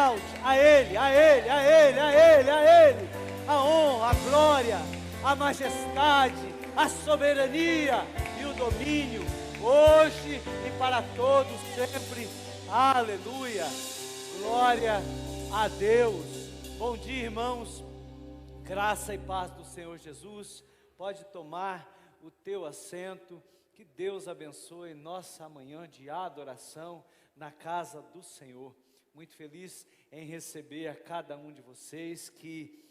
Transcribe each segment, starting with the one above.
exalte, a Ele, a Ele, a Ele, a Ele, a Ele, a honra, a glória, a majestade, a soberania e o domínio, hoje e para todos sempre. Aleluia, glória a Deus. Bom dia, irmãos, graça e paz do Senhor Jesus. Pode tomar o teu assento. Que Deus abençoe nossa manhã de adoração na casa do Senhor. Muito feliz em receber a cada um de vocês que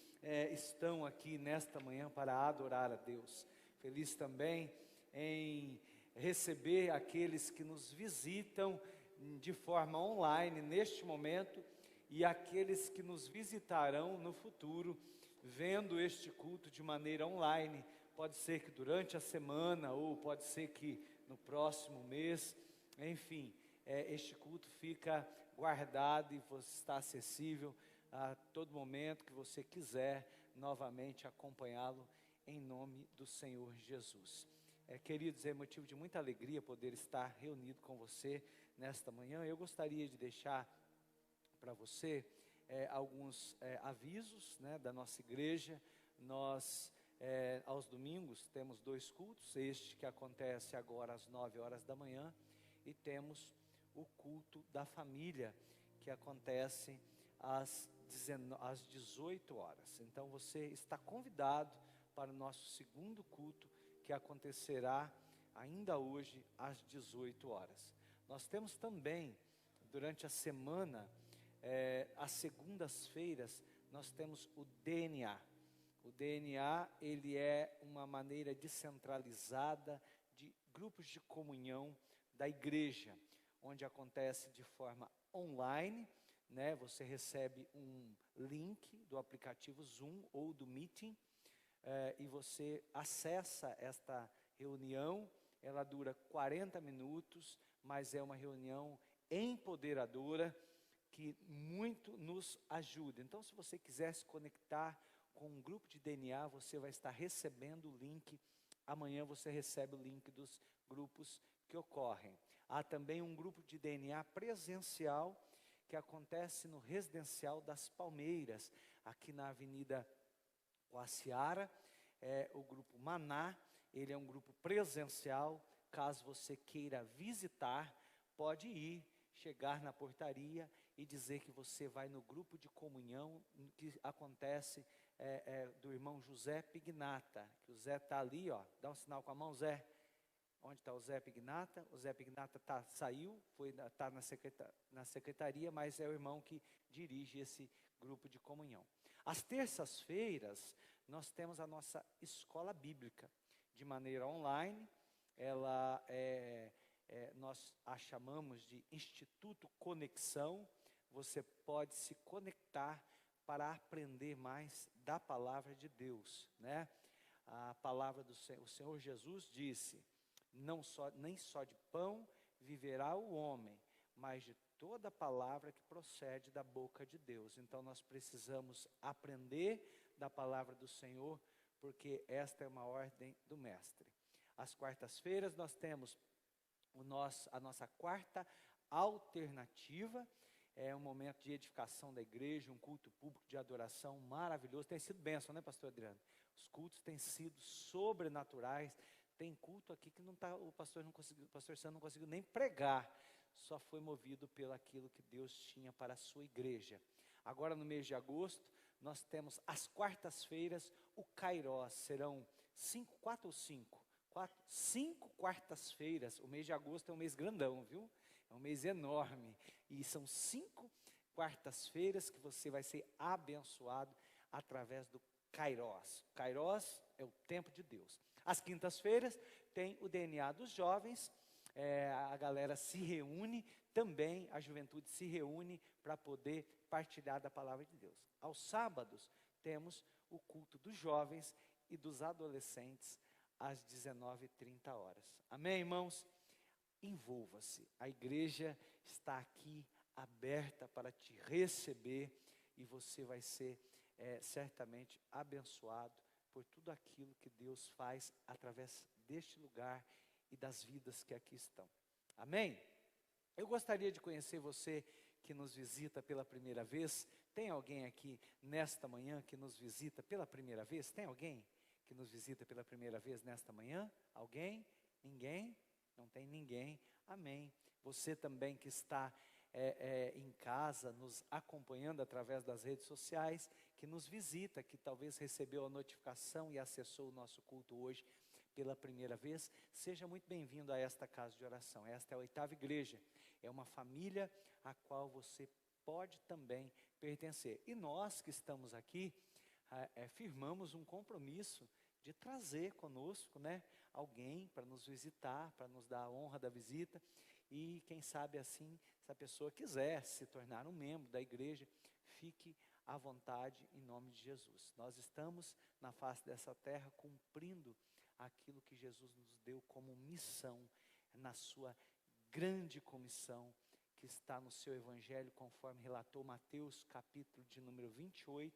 estão aqui nesta manhã para adorar a Deus. Feliz também em receber aqueles que nos visitam de forma online neste momento e aqueles que nos visitarão no futuro, vendo este culto de maneira online. Pode ser que durante a semana, ou pode ser que no próximo mês, enfim, este culto fica guardado e está acessível a todo momento que você quiser novamente acompanhá-lo, em nome do Senhor Jesus. Queridos, é motivo de muita alegria poder estar reunido com você nesta manhã. Eu gostaria de deixar para você alguns avisos, né, da nossa igreja. Nós aos domingos temos 2 cultos, este que acontece agora às 9 horas da manhã, e temos o culto da família, que acontece às 18 horas. Então você está convidado para o nosso segundo culto, que acontecerá ainda hoje às 18 horas. Nós temos também, durante a semana, às segundas-feiras, nós temos o DNA. O DNA, ele é uma maneira descentralizada de grupos de comunhão da igreja, onde acontece de forma online, né? Você recebe um link do aplicativo Zoom ou do Meeting, e você acessa esta reunião. Ela dura 40 minutos, mas é uma reunião empoderadora que muito nos ajuda. Então, se você quiser se conectar com um grupo de DNA, você vai estar recebendo o link. Amanhã você recebe o link dos grupos que ocorrem. Há também um grupo de DNA presencial que acontece no Residencial das Palmeiras, aqui na Avenida Coaciara. O grupo Maná, ele é um grupo presencial. Caso você queira visitar, pode ir, chegar na portaria e dizer que você vai no grupo de comunhão que acontece do irmão José Pignata, que o Zé está ali, ó, dá um sinal com a mão, Zé. Onde está o Zé Pignata? O Zé Pignata saiu, está na secretaria, mas é o irmão que dirige esse grupo de comunhão. Às terças-feiras, nós temos a nossa escola bíblica, de maneira online. Ela nós a chamamos de Instituto Conexão. Você pode se conectar para aprender mais da palavra de Deus, né? A palavra do Senhor, o Senhor Jesus disse: nem só de pão viverá o homem, mas de toda palavra que procede da boca de Deus. Então nós precisamos aprender da palavra do Senhor, porque esta é uma ordem do mestre. Às quartas-feiras nós temos a nossa quarta alternativa. É um momento de edificação da igreja, um culto público de adoração maravilhoso. Tem sido bênção, né, pastor Adriano? Os cultos têm sido sobrenaturais. Tem culto aqui que o pastor Sandro não conseguiu nem pregar, só foi movido pelo aquilo que Deus tinha para a sua igreja. Agora no mês de agosto, nós temos às quartas-feiras o Kairos. Serão 5 quartas-feiras. O mês de agosto é um mês grandão, viu? É um mês enorme. E são 5 quartas-feiras que você vai ser abençoado através do Kairos. Kairos é o tempo de Deus. Às quintas-feiras tem o DNA dos jovens. A galera se reúne, também a juventude se reúne para poder partilhar da palavra de Deus. Aos sábados temos o culto dos jovens e dos adolescentes às 19h30. Amém, irmãos? Envolva-se. A igreja está aqui aberta para te receber e você vai ser certamente abençoado por tudo aquilo que Deus faz através deste lugar e das vidas que aqui estão. Amém? Eu gostaria de conhecer você que nos visita pela primeira vez? Tem alguém aqui nesta manhã que nos visita pela primeira vez? Tem alguém que nos visita pela primeira vez nesta manhã? Alguém? Ninguém? Não tem ninguém. Amém. Você também que está em casa, nos acompanhando através das redes sociais, que nos visita, que talvez recebeu a notificação e acessou o nosso culto hoje pela primeira vez, seja muito bem-vindo a esta casa de oração. Esta é a 8ª igreja, é uma família a qual você pode também pertencer. E nós que estamos aqui, firmamos um compromisso de trazer conosco, alguém para nos visitar, para nos dar a honra da visita. E quem sabe assim, se a pessoa quiser se tornar um membro da igreja, fique à vontade em nome de Jesus. Nós estamos na face dessa terra cumprindo aquilo que Jesus nos deu como missão, na sua grande comissão, que está no seu evangelho, conforme relatou Mateus, capítulo de número 28,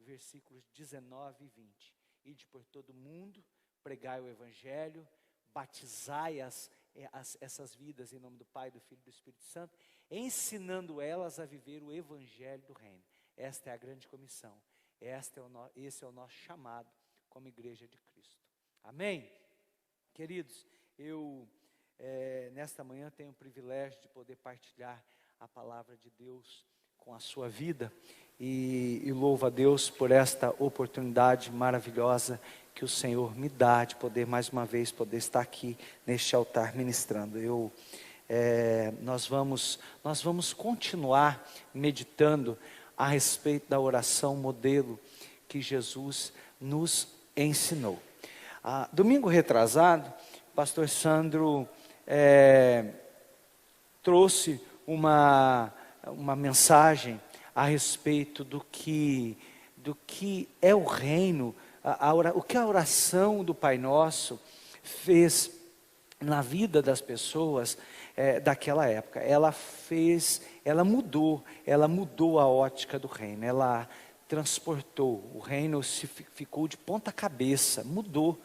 versículos 19 e 20. Ide por todo mundo, pregai o evangelho, batizai essas vidas em nome do Pai, do Filho e do Espírito Santo, ensinando elas a viver o evangelho do reino. Esta é a grande comissão, esse é o nosso chamado como igreja de Cristo. Amém? Queridos, eu nesta manhã tenho o privilégio de poder partilhar a palavra de Deus com a sua vida, e louvo a Deus por esta oportunidade maravilhosa que o Senhor me dá de poder mais uma vez poder estar aqui neste altar ministrando. Nós vamos continuar meditando a respeito da oração modelo que Jesus nos ensinou. Domingo retrasado, o pastor Sandro trouxe uma mensagem a respeito do que é o reino, o que a oração do Pai Nosso fez na vida das pessoas daquela época. Ela mudou a ótica do reino, ela transportou, o reino ficou de ponta cabeça, mudou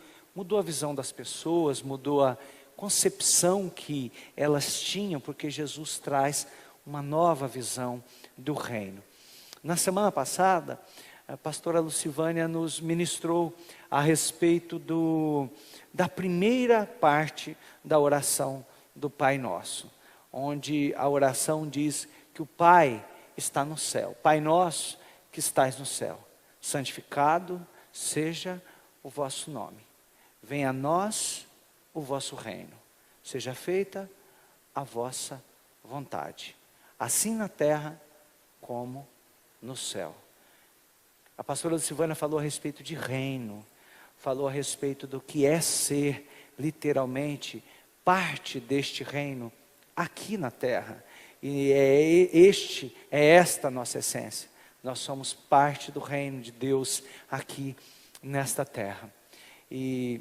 a visão das pessoas, mudou a concepção que elas tinham, porque Jesus traz uma nova visão do reino. Na semana passada, a pastora Lucivânia nos ministrou a respeito da primeira parte da oração do Pai Nosso, onde a oração diz que o Pai está no céu. Pai Nosso que estás no céu, santificado seja o vosso nome. Venha a nós o vosso reino. Seja feita a vossa vontade, assim na terra como no céu. A pastora Silvana falou a respeito de reino, falou a respeito do que é ser literalmente parte deste reino aqui na terra. E é esta a nossa essência. Nós somos parte do reino de Deus aqui nesta terra. E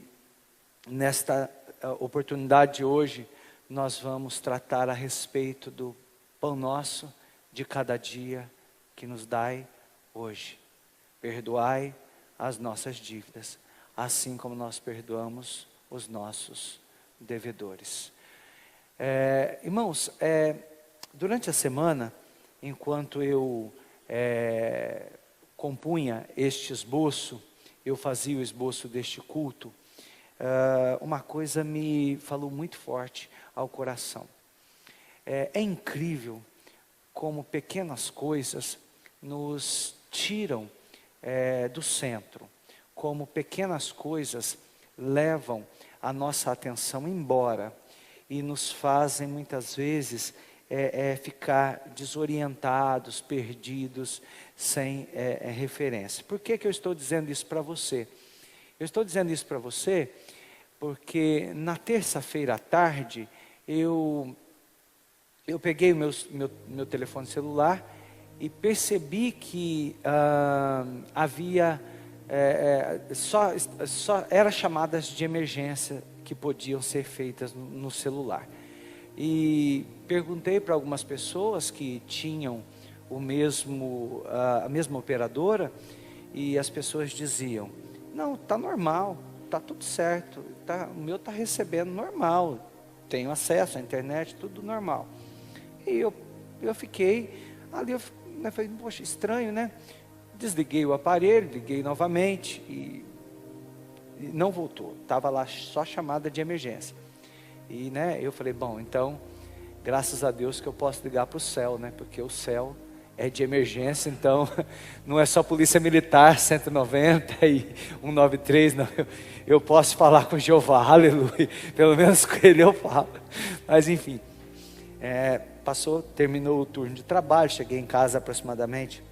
nesta oportunidade de hoje, nós vamos tratar a respeito do pão nosso de cada dia que nos dai hoje. Perdoai as nossas dívidas, assim como nós perdoamos os nossos devedores. Irmãos, durante a semana, enquanto eu compunha este esboço, eu fazia o esboço deste culto, uma coisa me falou muito forte ao coração. É incrível como pequenas coisas nos tiram do centro, como pequenas coisas levam a nossa atenção embora e nos fazem muitas vezes ficar desorientados, perdidos, sem referência. Por que eu estou dizendo isso para você? Eu estou dizendo isso para você porque na terça-feira à tarde eu peguei o meu telefone celular e percebi que havia só eram chamadas de emergência que podiam ser feitas no celular. E perguntei para algumas pessoas que tinham a mesma operadora, e as pessoas diziam: não, está normal, está tudo certo, o meu está recebendo normal, tenho acesso à internet, tudo normal. E eu eu fiquei ali, falei, poxa, estranho, né? Desliguei o aparelho, liguei novamente e não voltou. Estava lá só chamada de emergência. E eu falei, bom, então, graças a Deus que eu posso ligar para o céu, porque o céu é de emergência, então não é só polícia militar, 190 e 193, não, eu posso falar com Jeová, aleluia, pelo menos com ele eu falo. Mas enfim, terminou o turno de trabalho, cheguei em casa aproximadamente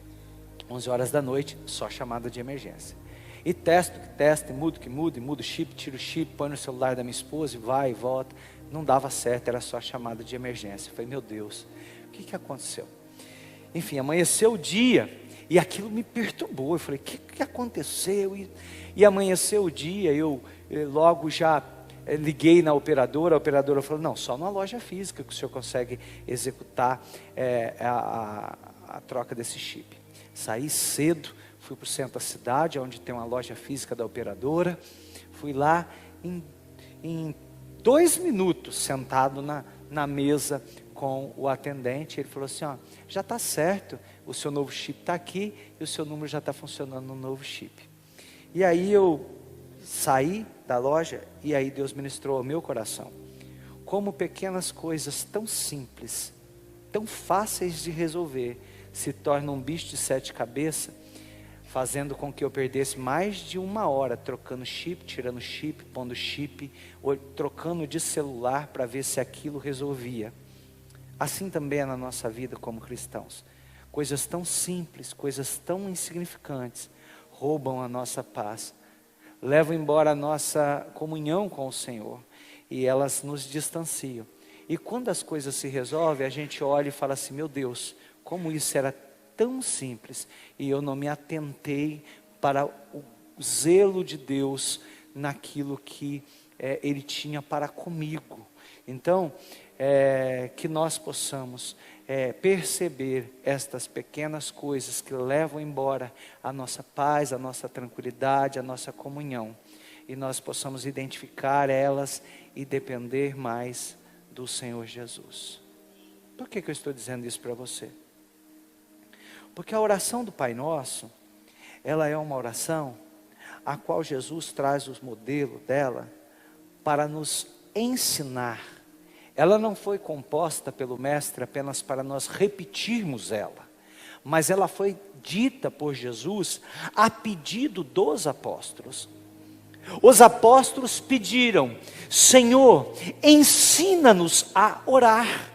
11 horas da noite, só chamada de emergência. E testo, mudo o chip, tiro o chip, põe no celular da minha esposa e vai e volta. Não dava certo, era só chamada de emergência. Eu falei, meu Deus, o que aconteceu? Enfim, amanheceu o dia e aquilo me perturbou. Eu falei, o que aconteceu? E amanheceu o dia, eu logo já liguei na operadora. A operadora falou, não, só numa loja física que o senhor consegue executar a troca desse chip. Saí cedo, fui para o centro da cidade, onde tem uma loja física da operadora. Fui lá, em 2 minutos, sentado na mesa com o atendente. Ele falou assim, já está certo, o seu novo chip está aqui e o seu número já está funcionando no novo chip. E aí eu saí da loja e aí Deus ministrou ao meu coração. Como pequenas coisas tão simples, tão fáceis de resolver, se tornam um bicho de 7 cabeças, fazendo com que eu perdesse mais de 1 hora trocando chip, tirando chip, pondo chip, ou trocando de celular para ver se aquilo resolvia. Assim também é na nossa vida como cristãos. Coisas tão simples, coisas tão insignificantes, roubam a nossa paz, levam embora a nossa comunhão com o Senhor, e elas nos distanciam. E quando as coisas se resolvem, a gente olha e fala assim, meu Deus, como isso era tão simples, e eu não me atentei para o zelo de Deus naquilo que Ele tinha para comigo. Então, que nós possamos perceber estas pequenas coisas que levam embora a nossa paz, a nossa tranquilidade, a nossa comunhão, e nós possamos identificar elas e depender mais do Senhor Jesus. Por que eu estou dizendo isso para você? Porque a oração do Pai Nosso, ela é uma oração a qual Jesus traz os modelos dela para nos ensinar. Ela não foi composta pelo Mestre apenas para nós repetirmos ela, mas ela foi dita por Jesus a pedido dos apóstolos. Os apóstolos pediram, Senhor, ensina-nos a orar.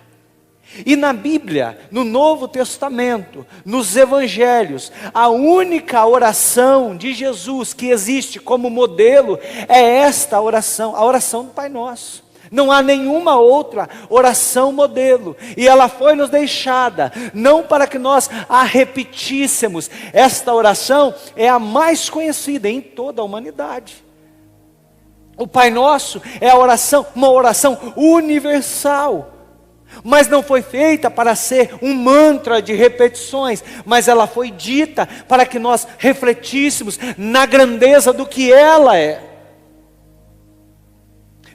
E na Bíblia, no Novo Testamento, nos Evangelhos, a única oração de Jesus que existe como modelo é esta oração, a oração do Pai Nosso. Não há nenhuma outra oração modelo, e ela foi nos deixada, não para que nós a repetíssemos. Esta oração é a mais conhecida em toda a humanidade. O Pai Nosso é uma oração universal, mas não foi feita para ser um mantra de repetições, mas ela foi dita para que nós refletíssemos na grandeza do que ela é.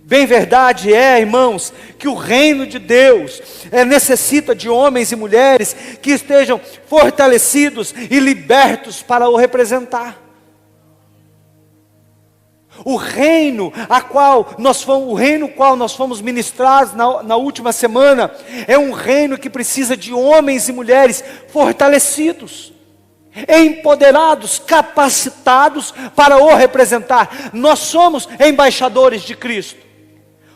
Bem verdade irmãos, que o reino de Deus necessita de homens e mulheres que estejam fortalecidos e libertos para o representar. O reino qual nós fomos ministrados na última semana, é um reino que precisa de homens e mulheres fortalecidos, empoderados, capacitados para o representar. Nós somos embaixadores de Cristo.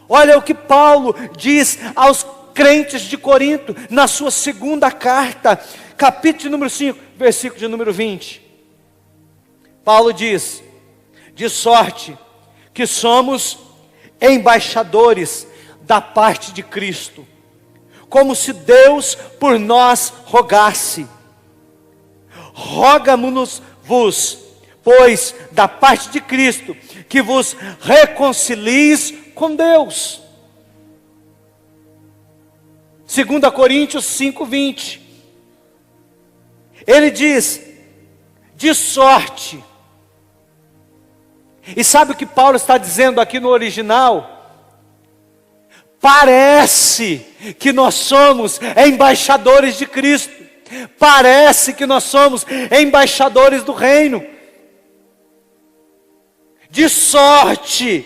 Olha o que Paulo diz aos crentes de Corinto, na sua 2ª carta, capítulo número 5, versículo de número 20. Paulo diz, de sorte que somos embaixadores da parte de Cristo, como se Deus por nós rogasse. Roga-nos-vos, pois, da parte de Cristo, que vos reconcilies com Deus. 2 Coríntios 5:20. Ele diz, de sorte. E sabe o que Paulo está dizendo aqui no original? Parece que nós somos embaixadores de Cristo. Parece que nós somos embaixadores do reino. De sorte,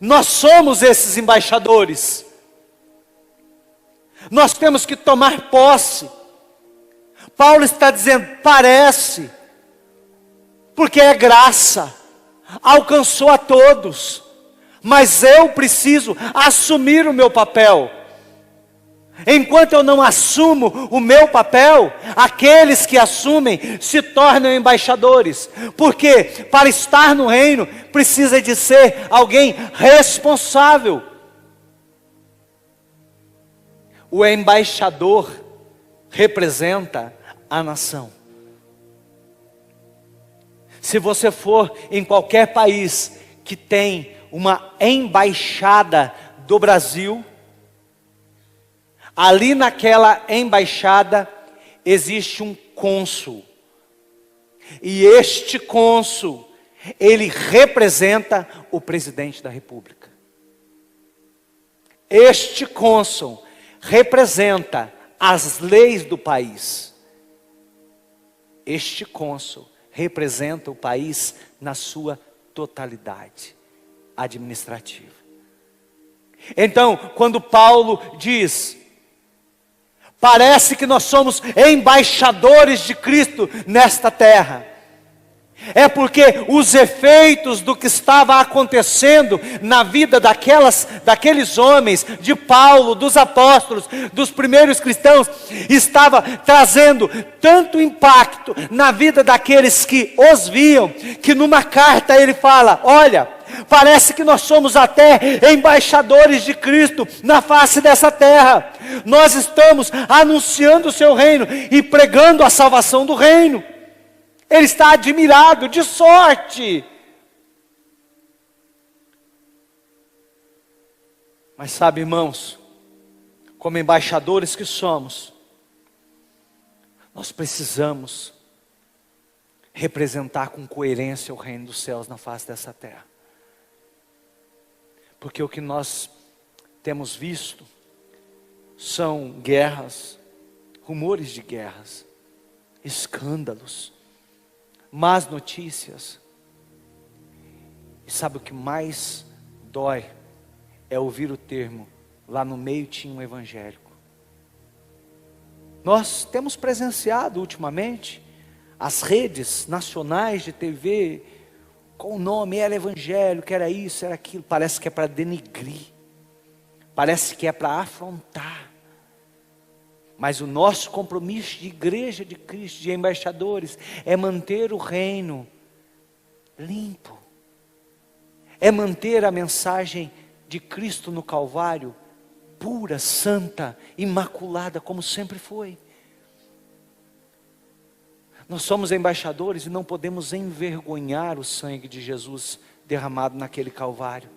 nós somos esses embaixadores. Nós temos que tomar posse. Paulo está dizendo, parece, porque é graça, alcançou a todos, mas eu preciso assumir o meu papel. Enquanto eu não assumo o meu papel, aqueles que assumem se tornam embaixadores. Porque para estar no reino precisa de ser alguém responsável. O embaixador representa a nação. Se você for em qualquer país que tem uma embaixada do Brasil, ali naquela embaixada existe um cônsul. E este cônsul, ele representa o presidente da República. Este cônsul representa as leis do país. Este cônsul representa o país na sua totalidade administrativa. Então, quando Paulo diz, parece que nós somos embaixadores de Cristo nesta terra, é porque os efeitos do que estava acontecendo na vida daqueles homens, de Paulo, dos apóstolos, dos primeiros cristãos, estava trazendo tanto impacto na vida daqueles que os viam, que numa carta ele fala, olha, parece que nós somos até embaixadores de Cristo na face dessa terra. Nós estamos anunciando o seu reino e pregando a salvação do reino. Ele está admirado, de sorte. Mas sabe, irmãos, como embaixadores que somos, nós precisamos representar com coerência o reino dos céus na face dessa terra. Porque o que nós temos visto são guerras, rumores de guerras, escândalos, más notícias. E sabe o que mais dói? É ouvir o termo, lá no meio tinha um evangélico. Nós temos presenciado ultimamente as redes nacionais de TV, com o nome, era evangélico, era isso, era aquilo. Parece que é para denigrir, parece que é para afrontar. Mas o nosso compromisso de igreja de Cristo, de embaixadores, é manter o reino limpo. É manter a mensagem de Cristo no Calvário pura, santa, imaculada, como sempre foi. Nós somos embaixadores e não podemos envergonhar o sangue de Jesus derramado naquele Calvário.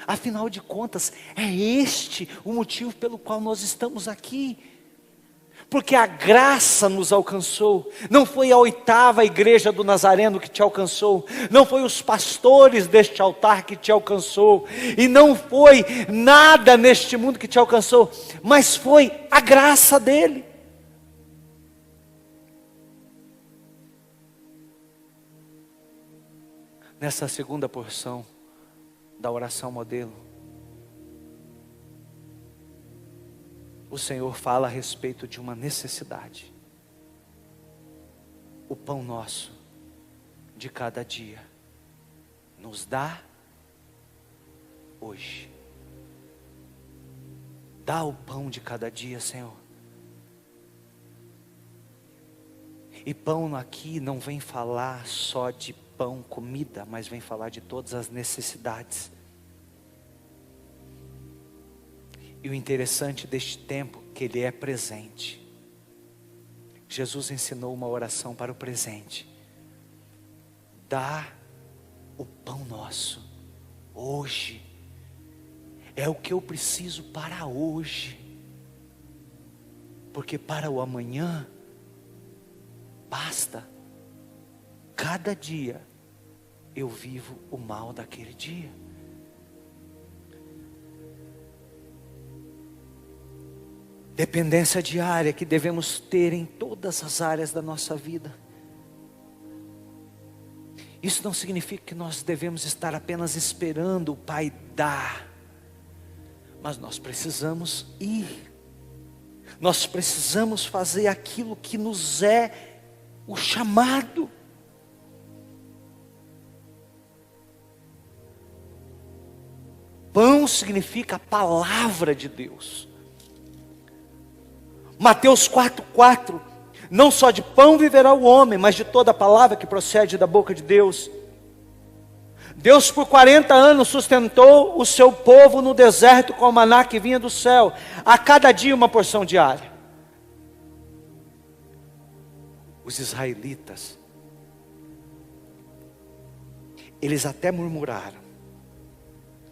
Afinal de contas, é este o motivo pelo qual nós estamos aqui. Porque a graça nos alcançou. Não foi a 8ª igreja do Nazareno que te alcançou. Não foi os pastores deste altar que te alcançou. E não foi nada neste mundo que te alcançou. Mas foi a graça dele. Nessa segunda porção da oração modelo, o Senhor fala a respeito de uma necessidade. O pão nosso de cada dia nos dá hoje. Dá o pão de cada dia, Senhor. E pão aqui não vem falar só de pão, comida, mas vem falar de todas as necessidades. E o interessante deste tempo, que ele é presente. Jesus ensinou uma oração para o presente. Dá o pão nosso, hoje. É o que eu preciso para hoje. Porque para o amanhã, basta. Cada dia, eu vivo o mal daquele dia. Dependência diária que devemos ter em todas as áreas da nossa vida. Isso não significa que nós devemos estar apenas esperando o Pai dar. Mas nós precisamos ir. Nós precisamos fazer aquilo que nos é o chamado. Pão significa a palavra de Deus. Mateus 4:4, não só de pão viverá o homem, mas de toda a palavra que procede da boca de Deus. Deus por 40 anos sustentou o seu povo no deserto com o maná que vinha do céu, a cada dia uma porção diária. Os israelitas, eles até murmuraram,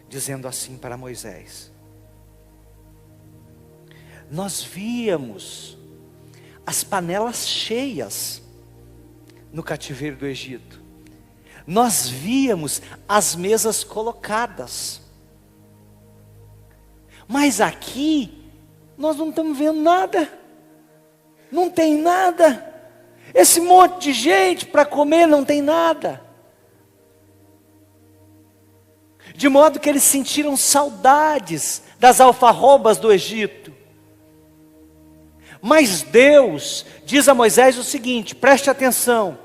dizendo assim para Moisés: nós víamos as panelas cheias no cativeiro do Egito. Nós víamos as mesas colocadas. Mas aqui, nós não estamos vendo nada. Não tem nada. Esse monte de gente para comer não tem nada. De modo que eles sentiram saudades das alfarrobas do Egito. Mas Deus diz a Moisés o seguinte, preste atenção.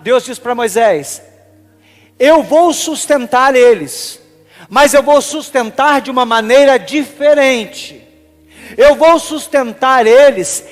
Deus diz para Moisés: eu vou sustentar eles, mas eu vou sustentar de uma maneira diferente. Eu vou sustentar eles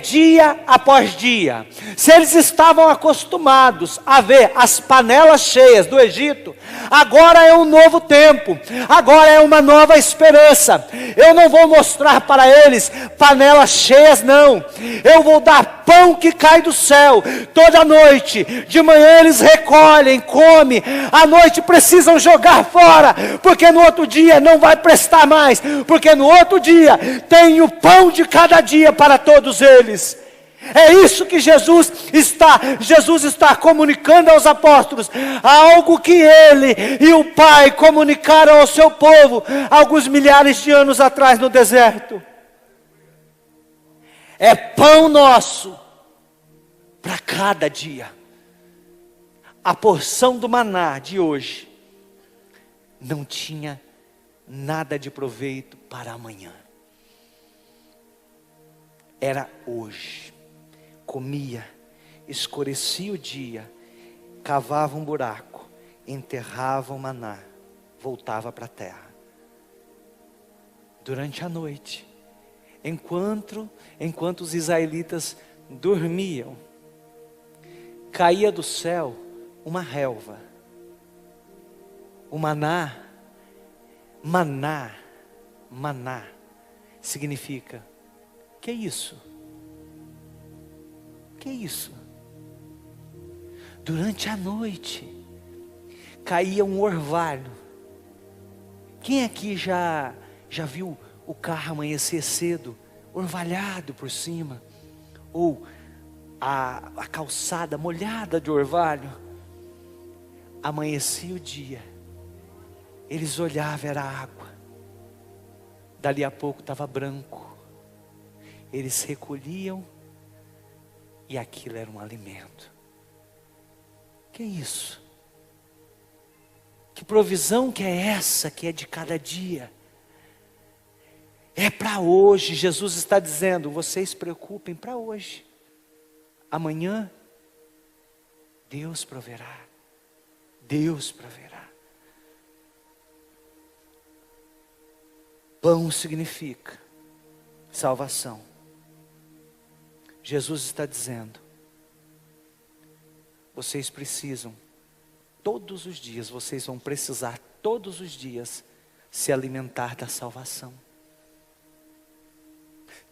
dia após dia. Se eles estavam acostumados a ver as panelas cheias do Egito, agora é um novo tempo, agora é uma nova esperança. Eu não vou mostrar para eles panelas cheias, não. Eu vou dar pão que cai do céu toda noite. De manhã eles recolhem, comem, à noite precisam jogar fora, porque no outro dia não vai prestar mais, porque no outro dia tem o pão de cada dia para todos eles. É isso que Jesus está comunicando aos apóstolos, algo que ele e o Pai comunicaram ao seu povo alguns milhares de anos atrás no deserto. É pão nosso para cada dia. A porção do maná de hoje não tinha nada de proveito para amanhã. Era hoje. Comia, escurecia o dia, cavava um buraco, enterrava o maná, voltava para a terra. Durante a noite, enquanto os israelitas dormiam, caía do céu uma relva. O maná significa, que é isso? Que é isso? Durante a noite caía um orvalho. Quem aqui já viu o carro amanhecer cedo, orvalhado por cima? Ou a calçada molhada de orvalho? Amanhecia o dia, eles olhavam, era água. Dali a pouco estava branco. Eles recolhiam e aquilo era um alimento. Que é isso? Que provisão que é essa, que é de cada dia? É para hoje. Jesus está dizendo, vocês se preocupem para hoje. Amanhã, Deus proverá. Deus proverá. Pão significa salvação. Jesus está dizendo, vocês precisam, todos os dias, vocês vão precisar todos os dias se alimentar da salvação.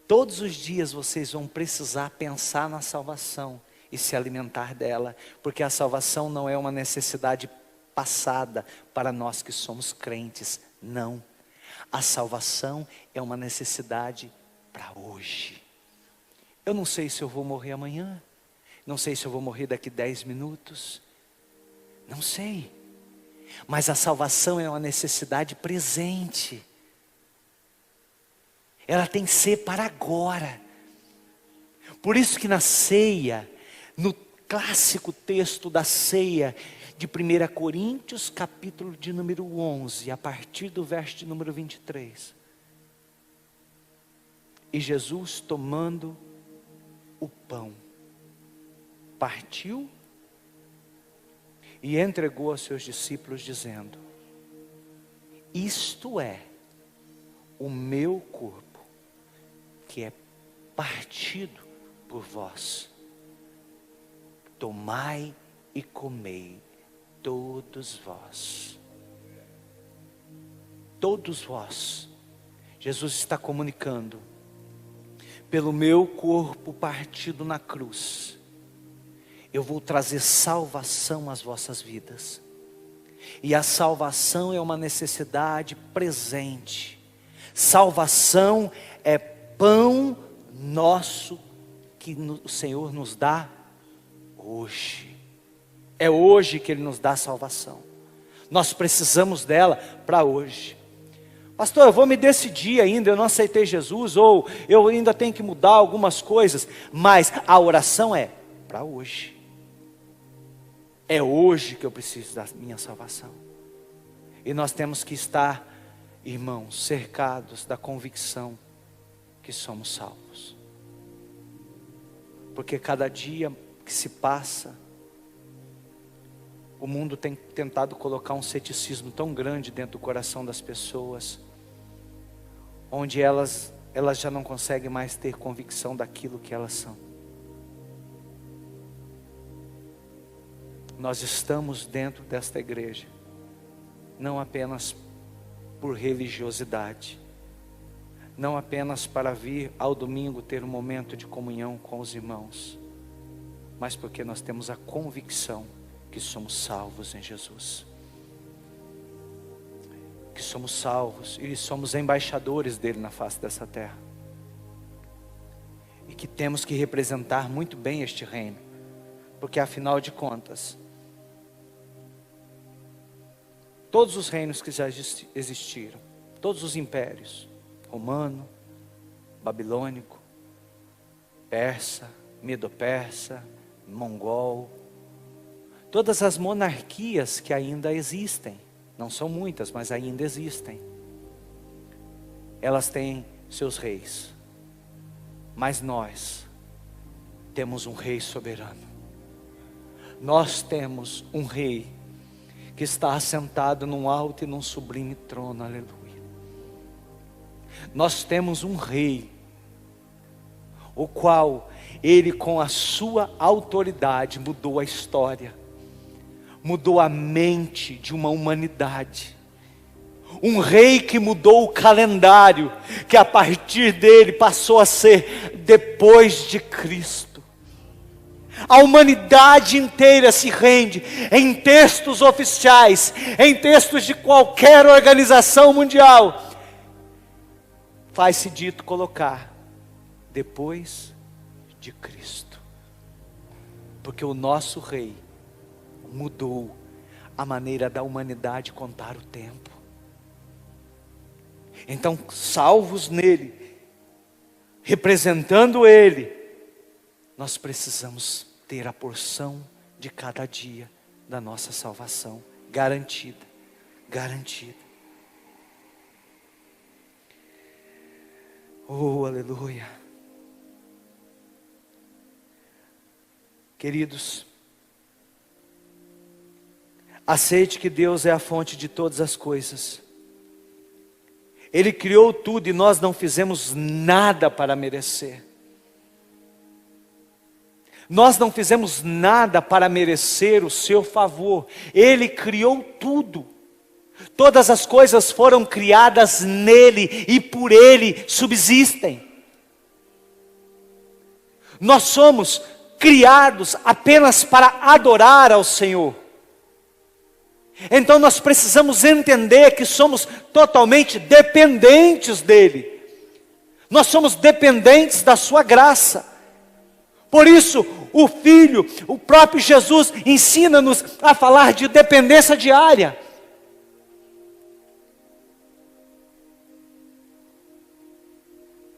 Todos os dias vocês vão precisar pensar na salvação e se alimentar dela, porque a salvação não é uma necessidade passada para nós que somos crentes, não. A salvação é uma necessidade para hoje. Eu não sei se eu vou morrer amanhã, não sei se eu vou morrer daqui 10 minutos, não sei. Mas a salvação é uma necessidade presente. ela tem que ser para agora. Por isso que na ceia, no clássico texto da ceia de 1 Coríntios, capítulo de número 11, a partir do verso de número 23. E Jesus, tomando o pão, partiu e entregou aos seus discípulos, dizendo: isto é o meu corpo, que é partido por vós. Tomai e comei, todos vós. Todos vós. Jesus está comunicando: pelo meu corpo partido na cruz, eu vou trazer salvação às vossas vidas. E a salvação é uma necessidade presente. Salvação é pão nosso que o Senhor nos dá hoje. É hoje que Ele nos dá a salvação. Nós precisamos dela para hoje. Pastor, eu vou me decidir ainda, eu não aceitei Jesus, ou eu ainda tenho que mudar algumas coisas. Mas a oração é para hoje. É hoje que eu preciso da minha salvação. E nós temos que estar, irmãos, cercados da convicção que somos salvos. Porque cada dia que se passa, o mundo tem tentado colocar um ceticismo tão grande dentro do coração das pessoas, onde elas já não conseguem mais ter convicção daquilo que elas são. Nós estamos dentro desta igreja, não apenas por religiosidade, não apenas para vir ao domingo ter um momento de comunhão com os irmãos, mas porque nós temos a convicção que somos salvos em Jesus. Que somos salvos e somos embaixadores dele na face dessa terra. E que temos que representar muito bem este reino, porque afinal de contas, todos os reinos que já existiram, todos os impérios, romano, babilônico, persa, medo-persa, mongol, todas as monarquias que ainda existem, não são muitas, mas ainda existem, elas têm seus reis, mas nós temos um rei soberano. Nós temos um rei que está assentado num alto e num sublime trono, aleluia. Nós temos um rei, o qual ele com a sua autoridade mudou a história, mudou a mente de uma humanidade. Um rei que mudou o calendário, que a partir dele passou a ser depois de Cristo. A humanidade inteira se rende em textos oficiais, em textos de qualquer organização mundial. Faz-se dito colocar depois de Cristo. Porque o nosso rei mudou a maneira da humanidade contar o tempo. Então, salvos nele, representando ele, nós precisamos ter a porção de cada dia da nossa salvação garantida, garantida. Oh, aleluia. Queridos, aceite que Deus é a fonte de todas as coisas. Ele criou tudo e nós não fizemos nada para merecer. Nós não fizemos nada para merecer o seu favor. Ele criou tudo. Todas as coisas foram criadas nele e por ele subsistem. Nós somos criados apenas para adorar ao Senhor. Então nós precisamos entender que somos totalmente dependentes dele. Nós somos dependentes da sua graça. Por isso, o Filho, o próprio Jesus, ensina-nos a falar de dependência diária.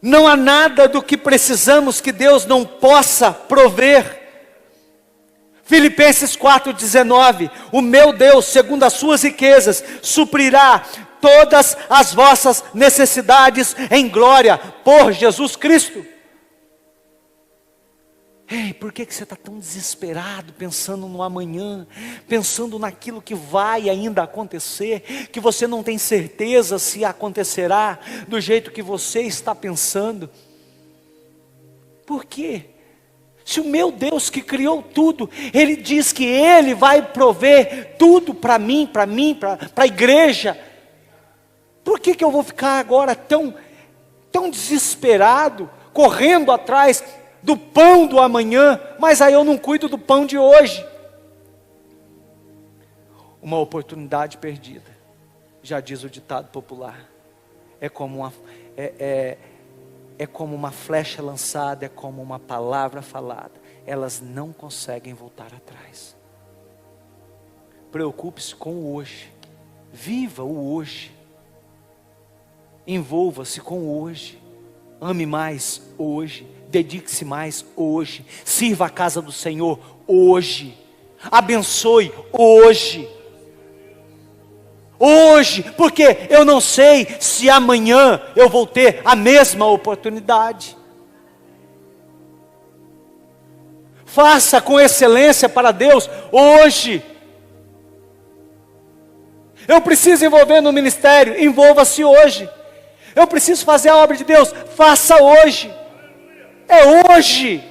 Não há nada do que precisamos que Deus não possa prover. Filipenses 4,19, o meu Deus, segundo as suas riquezas, suprirá todas as vossas necessidades em glória, por Jesus Cristo. Ei, por que você está tão desesperado, pensando no amanhã, pensando naquilo que vai ainda acontecer, que você não tem certeza se acontecerá do jeito que você está pensando? Por quê? Se o meu Deus que criou tudo, Ele diz que Ele vai prover tudo para mim, para a igreja, por que eu vou ficar agora tão desesperado, correndo atrás do pão do amanhã, mas aí eu não cuido do pão de hoje? Uma oportunidade perdida, já diz o ditado popular, é como uma flecha lançada, é como uma palavra falada, elas não conseguem voltar atrás. Preocupe-se com o hoje, viva o hoje, envolva-se com o hoje, ame mais hoje, dedique-se mais hoje, sirva a casa do Senhor hoje, abençoe hoje, porque eu não sei se amanhã eu vou ter a mesma oportunidade. Faça com excelência para Deus hoje. Eu preciso envolver no ministério, envolva-se hoje. Eu preciso fazer a obra de Deus, faça hoje. É hoje.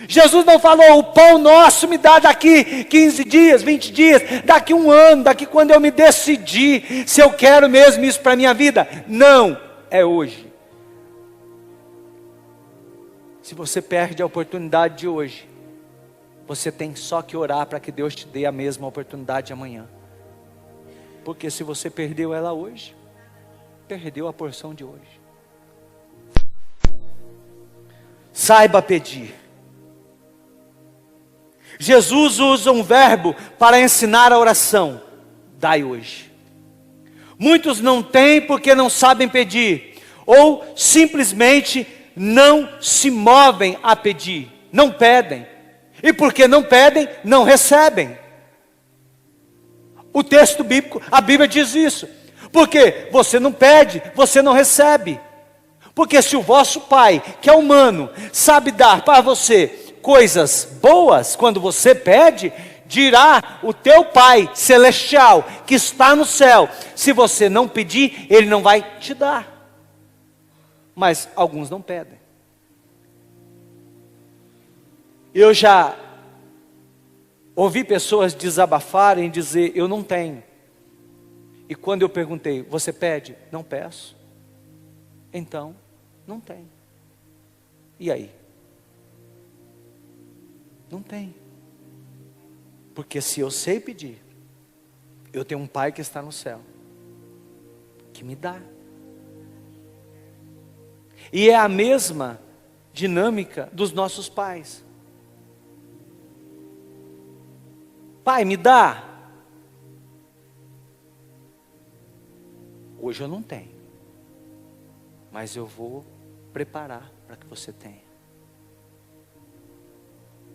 Jesus não falou, o pão nosso me dá daqui 15 dias, 20 dias, daqui um ano, daqui quando eu me decidir, se eu quero mesmo isso para a minha vida. Não, é hoje. Se você perde a oportunidade de hoje, você tem só que orar para que Deus te dê a mesma oportunidade amanhã. Porque se você perdeu ela hoje, perdeu a porção de hoje. Saiba pedir. Jesus usa um verbo para ensinar a oração: dai hoje. Muitos não têm porque não sabem pedir, ou simplesmente não se movem a pedir, não pedem, e porque não pedem, não recebem. O texto bíblico, a Bíblia diz isso, porque você não pede, você não recebe, porque se o vosso Pai, que é humano, sabe dar para você coisas boas, quando você pede, dirá o teu Pai celestial, que está no céu, se você não pedir, Ele não vai te dar. Mas alguns não pedem. Eu já ouvi pessoas desabafarem, dizer, eu não tenho. E quando eu perguntei, você pede? Não peço. Então, não tenho. E aí? Não tem. Porque se eu sei pedir, eu tenho um Pai que está no céu, que me dá. E é a mesma dinâmica dos nossos pais. Pai, me dá. Hoje eu não tenho, mas eu vou preparar para que você tenha.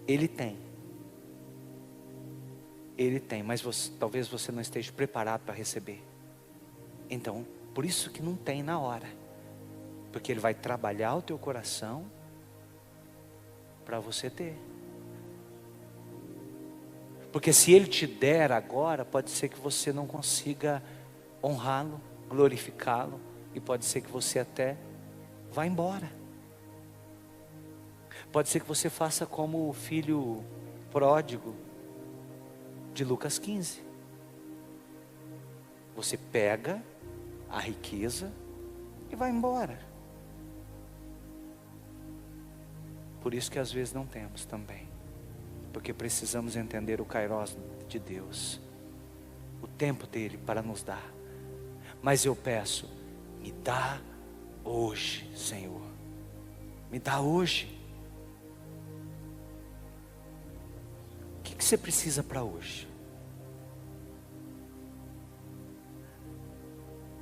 Ele tem, mas talvez você não esteja preparado para receber. Então, por isso que não tem na hora, porque Ele vai trabalhar o teu coração para você ter. Porque se Ele te der agora, pode ser que você não consiga honrá-lo, glorificá-lo, e pode ser que você até vá embora. Pode ser que você faça como o filho pródigo de Lucas 15. Você pega a riqueza e vai embora. Por isso que às vezes não temos também. Porque precisamos entender o kairos de Deus, o tempo dele para nos dar. Mas eu peço, me dá hoje, Senhor. Me dá hoje. O que você precisa para hoje?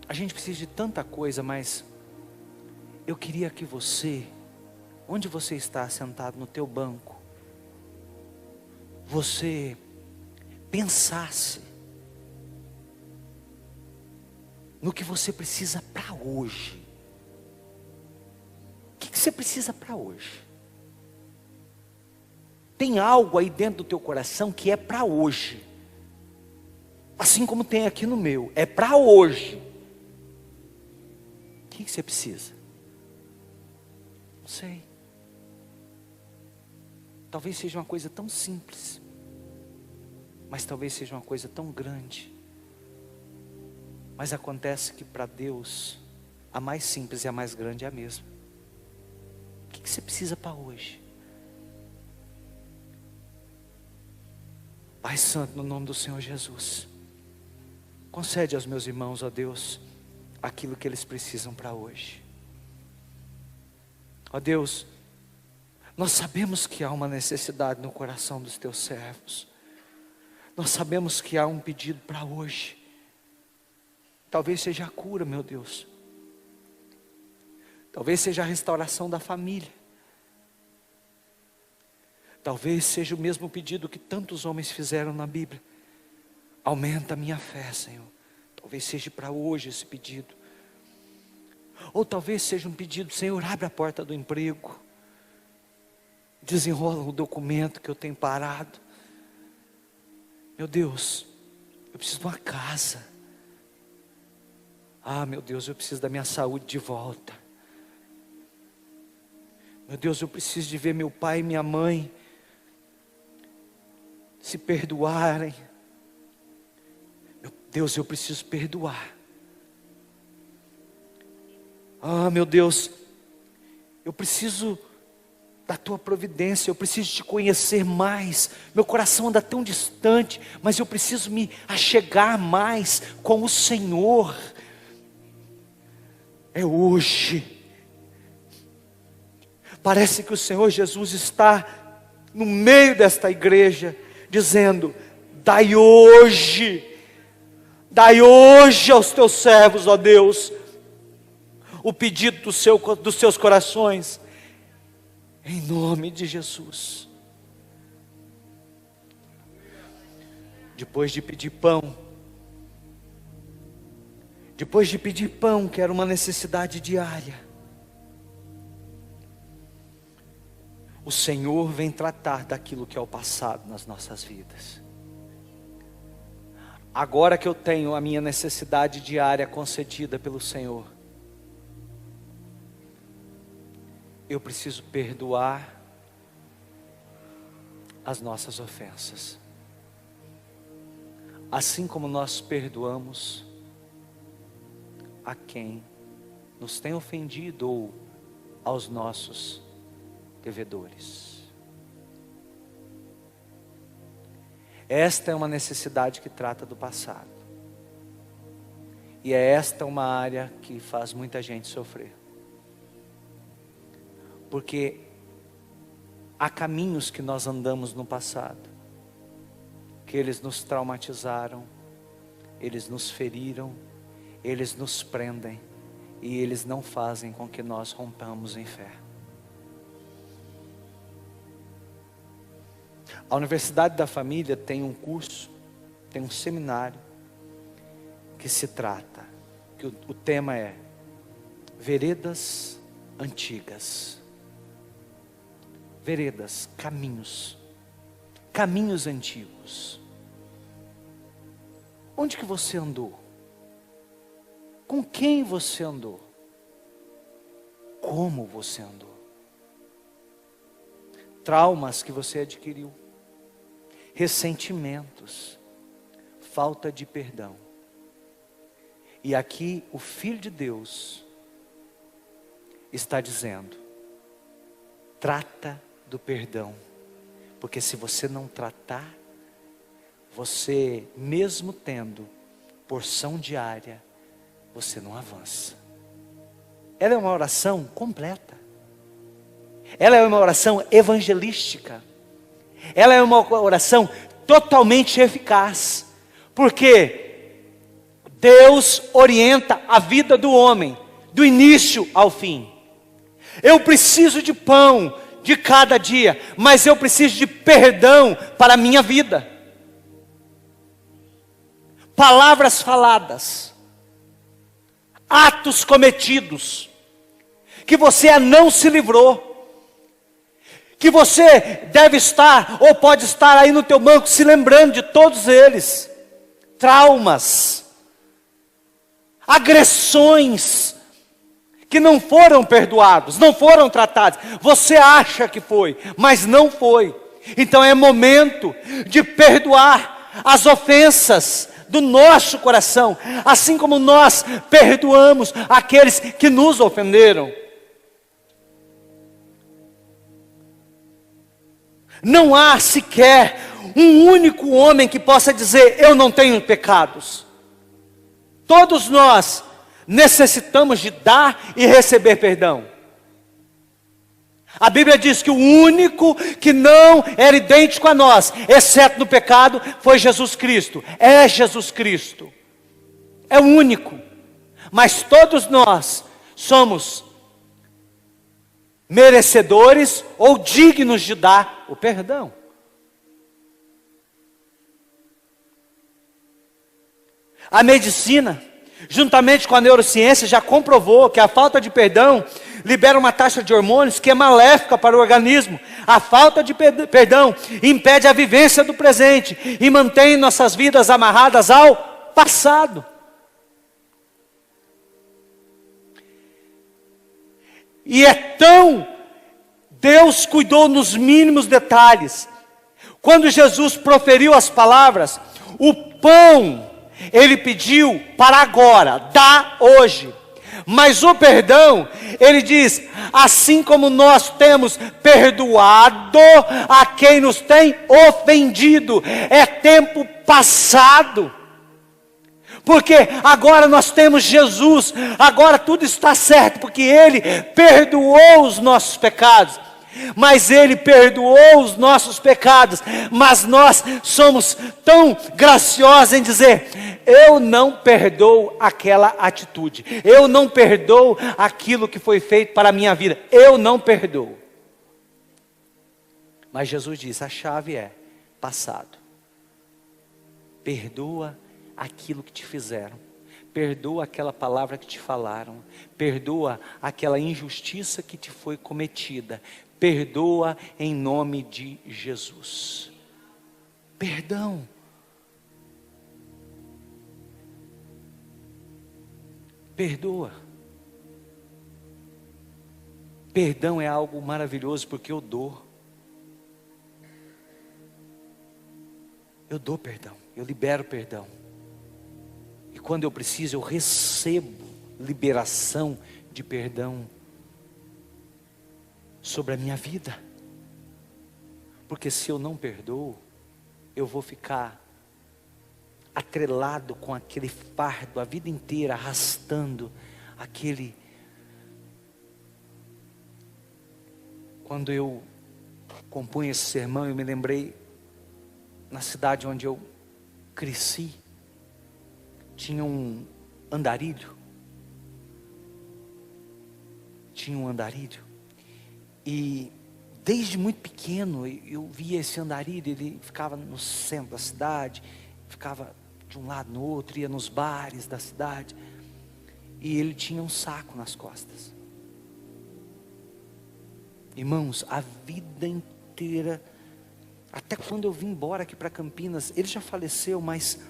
A gente precisa de tanta coisa, mas eu queria que você, onde você está sentado no teu banco, você pensasse no que você precisa para hoje. O que você precisa para hoje? Tem algo aí dentro do teu coração que é para hoje. Assim como tem aqui no meu, é para hoje. O que você precisa? Não sei. Talvez seja uma coisa tão simples, mas talvez seja uma coisa tão grande. Mas acontece que para Deus, a mais simples e a mais grande é a mesma. O que você precisa para hoje? Pai Santo, no nome do Senhor Jesus, concede aos meus irmãos, ó Deus, aquilo que eles precisam para hoje. Ó Deus, nós sabemos que há uma necessidade no coração dos teus servos. Nós sabemos que há um pedido para hoje. Talvez seja a cura, meu Deus. Talvez seja a restauração da família. Talvez seja o mesmo pedido que tantos homens fizeram na Bíblia. Aumenta a minha fé, Senhor. Talvez seja para hoje esse pedido. Ou talvez seja um pedido, Senhor, abre a porta do emprego. Desenrola o documento que eu tenho parado. Meu Deus, eu preciso de uma casa. Ah, meu Deus, eu preciso da minha saúde de volta. Meu Deus, eu preciso de ver meu pai e minha mãe se perdoarem. Meu Deus, eu preciso perdoar. Ah, meu Deus, eu preciso da tua providência, eu preciso te conhecer mais. Meu coração anda tão distante, mas eu preciso me achegar mais com o Senhor. É hoje. Parece que o Senhor Jesus está no meio desta igreja, dizendo: dai hoje aos teus servos, ó Deus, o pedido dos seus corações, em nome de Jesus. Depois de pedir pão, que era uma necessidade diária, o Senhor vem tratar daquilo que é o passado nas nossas vidas. Agora que eu tenho a minha necessidade diária concedida pelo Senhor, eu preciso perdoar as nossas ofensas. Assim como nós perdoamos a quem nos tem ofendido ou aos nossos devedores. Esta é uma necessidade que trata do passado. E é esta uma área que faz muita gente sofrer. Porque há caminhos que nós andamos no passado, que eles nos traumatizaram, eles nos feriram, eles nos prendem, e eles não fazem com que nós rompamos em fé. A Universidade da Família tem um curso, tem um seminário, que se trata, que o tema é Veredas Antigas. Veredas, caminhos antigos. Onde que você andou? Com quem você andou? Como você andou? Traumas que você adquiriu, ressentimentos, falta de perdão. E aqui o Filho de Deus está dizendo: trata do perdão, porque se você não tratar, você mesmo tendo porção diária, você não avança. Ela é uma oração completa. Ela é uma oração evangelística. Ela é uma oração totalmente eficaz. Porque Deus orienta a vida do homem, do início ao fim. Eu preciso de pão de cada dia, mas eu preciso de perdão para a minha vida. Palavras faladas, atos cometidos, que você não se livrou, que você deve estar, ou pode estar aí no teu banco, se lembrando de todos eles. Traumas, agressões, que não foram perdoados, não foram tratados. Você acha que foi, mas não foi. Então é momento de perdoar as ofensas do nosso coração, assim como nós perdoamos aqueles que nos ofenderam. Não há sequer um único homem que possa dizer: eu não tenho pecados. Todos nós necessitamos de dar e receber perdão. A Bíblia diz que o único que não era idêntico a nós, exceto no pecado, foi Jesus Cristo. É Jesus Cristo. É o único. Mas todos nós somos merecedores ou dignos de dar o perdão. A medicina, juntamente com a neurociência, já comprovou que a falta de perdão libera uma taxa de hormônios que é maléfica para o organismo. A falta de perdão impede a vivência do presente e mantém nossas vidas amarradas ao passado. E é tão... Deus cuidou nos mínimos detalhes. Quando Jesus proferiu as palavras, o pão Ele pediu para agora, dá hoje. Mas o perdão, Ele diz: assim como nós temos perdoado a quem nos tem ofendido, é tempo passado. Porque agora nós temos Jesus, agora tudo está certo, porque Ele perdoou os nossos pecados. Mas Ele perdoou os nossos pecados, mas nós somos tão graciosos em dizer: eu não perdoo aquela atitude, eu não perdoo aquilo que foi feito para a minha vida, eu não perdoo. Mas Jesus diz: a chave é passado. Perdoa aquilo que te fizeram, perdoa aquela palavra que te falaram, perdoa aquela injustiça que te foi cometida, perdoa em nome de Jesus. Perdão. Perdoa. Perdão é algo maravilhoso, porque eu dou. Eu dou perdão, eu libero perdão. E quando eu preciso, eu recebo liberação de perdão sobre a minha vida. Porque se eu não perdoo, eu vou ficar atrelado com aquele fardo a vida inteira, arrastando aquele... Quando eu compunha esse sermão, eu me lembrei, na cidade onde eu cresci, tinha um andarilho. E desde muito pequeno eu via esse andarilho. Ele ficava no centro da cidade, ficava de um lado no outro, ia nos bares da cidade. E ele tinha um saco nas costas. Irmãos, a vida inteira, até quando eu vim embora aqui para Campinas, ele já faleceu, mas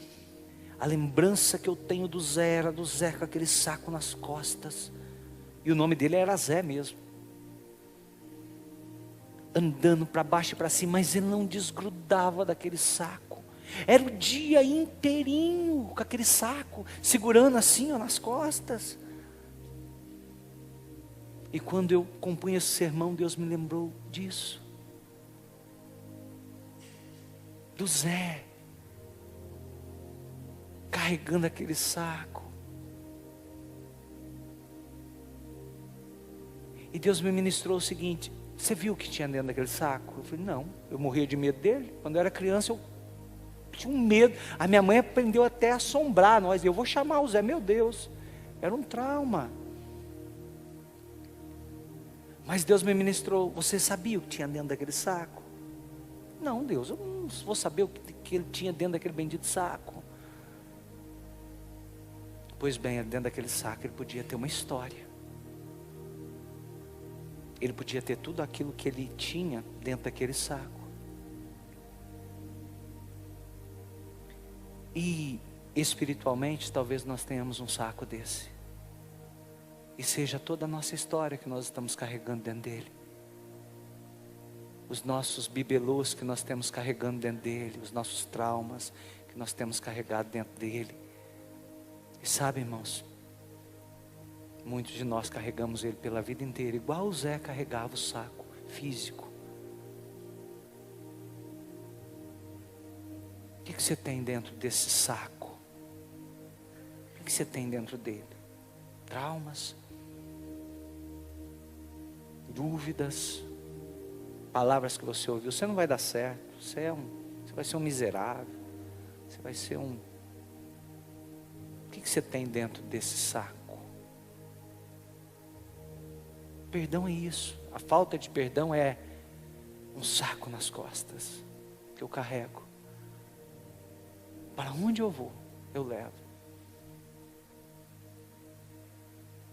a lembrança que eu tenho do Zé era do Zé com aquele saco nas costas. E o nome dele era Zé mesmo. Andando para baixo e para cima, mas ele não desgrudava daquele saco. Era o dia inteirinho com aquele saco, segurando assim, ó, nas costas. E quando eu compunha esse sermão, Deus me lembrou disso. Do Zé, carregando aquele saco. E Deus me ministrou o seguinte: você viu o que tinha dentro daquele saco? Eu falei: não, eu morria de medo dele. Quando eu era criança eu tinha um medo. A minha mãe aprendeu até a assombrar nós. Eu vou chamar o Zé, meu Deus. Era um trauma. Mas Deus me ministrou, você sabia o que tinha dentro daquele saco? Não, Deus, eu não vou saber o que ele tinha dentro daquele bendito saco. Pois bem, dentro daquele saco ele podia ter uma história. Ele podia ter tudo aquilo que ele tinha dentro daquele saco. E espiritualmente, talvez nós tenhamos um saco desse. E seja toda a nossa história que nós estamos carregando dentro dele. Os nossos bibelôs que nós temos carregando dentro dele. Os nossos traumas que nós temos carregado dentro dele. E sabe, irmãos, muitos de nós carregamos ele pela vida inteira, igual o Zé carregava o saco físico. O que você tem dentro desse saco? O que você tem dentro dele? Traumas? Dúvidas? Palavras que você ouviu, você não vai dar certo, você vai ser um miserável, você vai ser um... O que você tem dentro desse saco? Perdão é isso. A falta de perdão é um saco nas costas que eu carrego. Para onde eu vou, eu levo.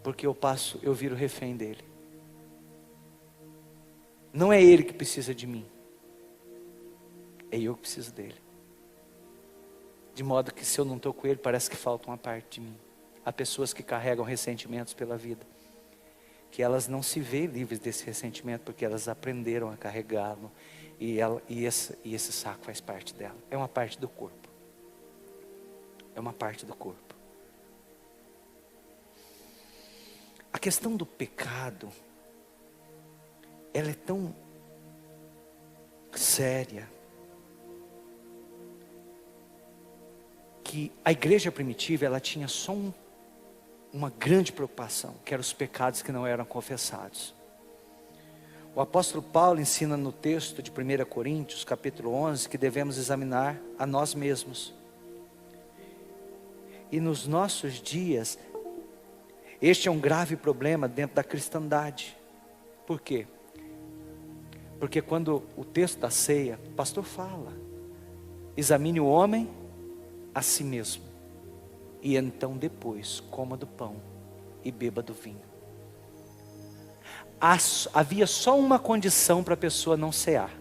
Porque eu viro refém dele. Não é ele que precisa de mim, é eu que preciso dele. De modo que se eu não estou com ele, parece que falta uma parte de mim. Há pessoas que carregam ressentimentos pela vida, que elas não se veem livres desse ressentimento, porque elas aprenderam a carregá-lo, e esse saco faz parte dela. É uma parte do corpo. É uma parte do corpo. A questão do pecado, ela é tão séria, que a igreja primitiva, ela tinha só uma grande preocupação, que eram os pecados que não eram confessados. O apóstolo Paulo ensina no texto de 1 Coríntios, capítulo 11, que devemos examinar a nós mesmos. E nos nossos dias, este é um grave problema dentro da cristandade. Por quê? Porque quando o texto da ceia, o pastor fala, examine o homem a si mesmo, e então depois coma do pão e beba do vinho. Havia só uma condição para a pessoa não cear.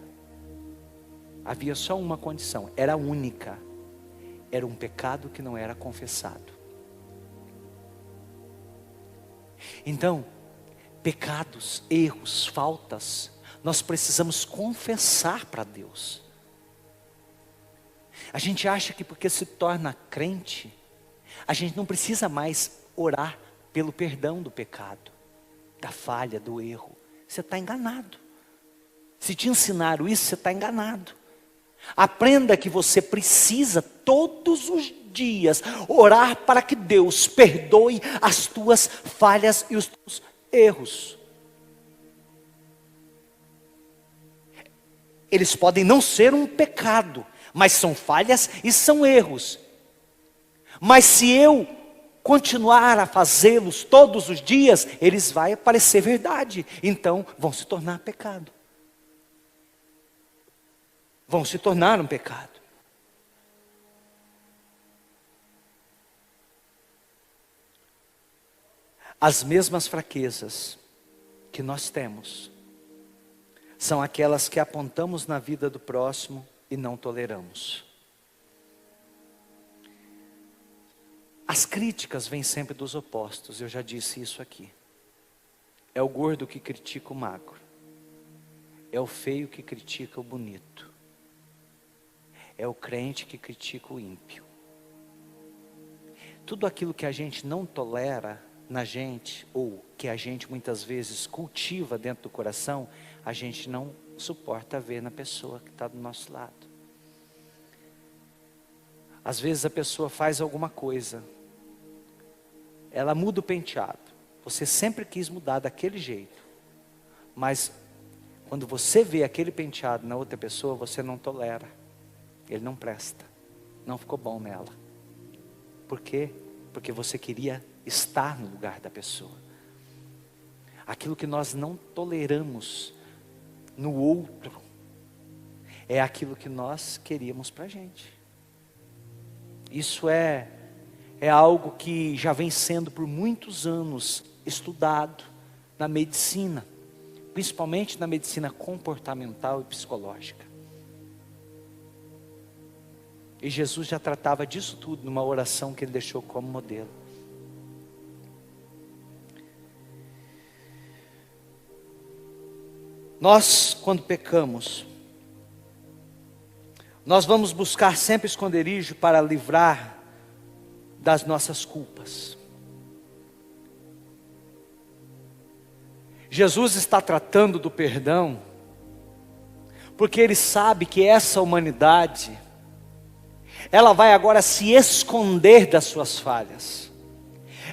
Havia só uma condição, era única. Era um pecado que não era confessado. Então, pecados, erros, faltas, nós precisamos confessar para Deus. A gente acha que porque se torna crente, a gente não precisa mais orar pelo perdão do pecado, da falha, do erro. Você está enganado. Se te ensinaram isso, você está enganado. Aprenda que você precisa todos os dias orar para que Deus perdoe as tuas falhas e os teus erros. Eles podem não ser um pecado, mas são falhas e são erros. Mas se eu continuar a fazê-los todos os dias, eles vão parecer verdade. Então vão se tornar pecado. Vão se tornar um pecado. As mesmas fraquezas que nós temos são aquelas que apontamos na vida do próximo e não toleramos. As críticas vêm sempre dos opostos, eu já disse isso aqui. É o gordo que critica o magro. É o feio que critica o bonito. É o crente que critica o ímpio. Tudo aquilo que a gente não tolera na gente, ou que a gente muitas vezes cultiva dentro do coração, a gente não suporta ver na pessoa que está do nosso lado. Às vezes a pessoa faz alguma coisa, ela muda o penteado, você sempre quis mudar daquele jeito, mas quando você vê aquele penteado na outra pessoa, você não tolera. Ele não presta, não ficou bom nela. Por quê? Porque você queria estar no lugar da pessoa. aquilo que nós não toleramos no outro, é aquilo que nós queríamos para a gente. Isso é algo que já vem sendo por muitos anos estudado na medicina, principalmente na medicina comportamental e psicológica. E Jesus já tratava disso tudo numa oração que ele deixou como modelo. Nós, quando pecamos, nós vamos buscar sempre esconderijo para livrar das nossas culpas. Jesus está tratando do perdão, porque Ele sabe que essa humanidade, ela vai agora se esconder das suas falhas.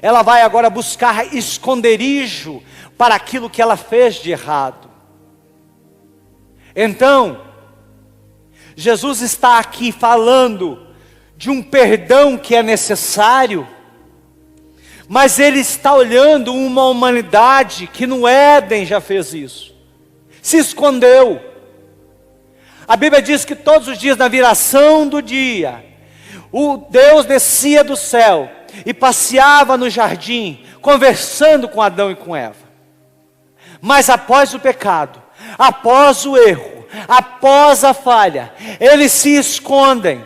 Ela vai agora buscar esconderijo para aquilo que ela fez de errado. Então, Jesus está aqui falando de um perdão que é necessário, mas Ele está olhando uma humanidade que no Éden já fez isso, se escondeu. A Bíblia diz que todos os dias, na viração do dia, o Deus descia do céu e passeava no jardim, conversando com Adão e com Eva. Mas após o pecado, após o erro, após a falha, eles se escondem,